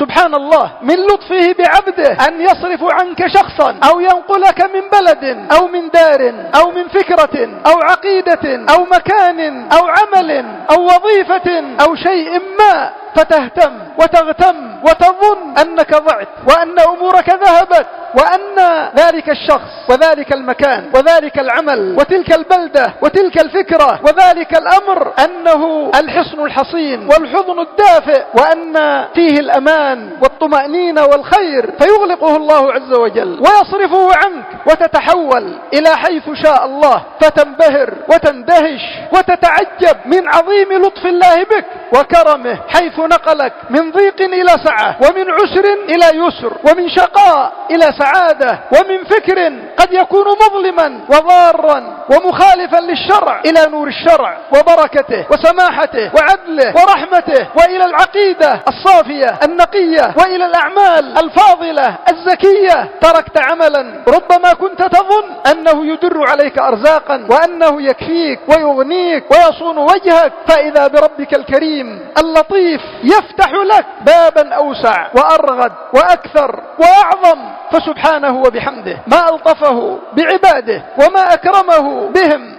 سبحان الله من لطفه بعبده أن يصرف عنك شخصا أو ينقلك من بلد أو من دار أو من فكرة أو عقيدة أو مكان أو عمل أو وظيفة أو شيء ما، فتهتم وتغتم وتظن أنك ضعت وأن أمورك ذهبت، وأن ذلك الشخص وذلك المكان وذلك العمل وتلك البلدة وتلك الفكرة وذلك الأمر أنه الحصن الحصين والحضن الدافئ، وأن فيه الأمان والطمأنينة والخير، فيغلقه الله عز وجل ويصرفه عنك وتتحول إلى حيث شاء الله، فتنبهر وتندهش وتتعجب من عظيم لطف الله بك وكرمه، حيث نقلك من ضيق إلى سعة، ومن عسر إلى يسر، ومن شقاء إلى سعادة، ومن فكر قد يكون مظلما وضارا ومخالفا للشرع إلى نور الشرع وبركته وسماحته وعدله ورحمته، وإلى العقيدة الصافية النقية، وإلى الأعمال الفاضلة الزكية. تركت عملا ربما كنت تظن أنه يدر عليك أرزاقا وأنه يكفيك ويغنيك ويصون وجهك، فإذا بربك الكريم اللطيف يفتح لك بابا أوسع وأرغد وأكثر وأعظم، فسبحانه وبحمده ما ألطفه بعباده وما أكرمه بهم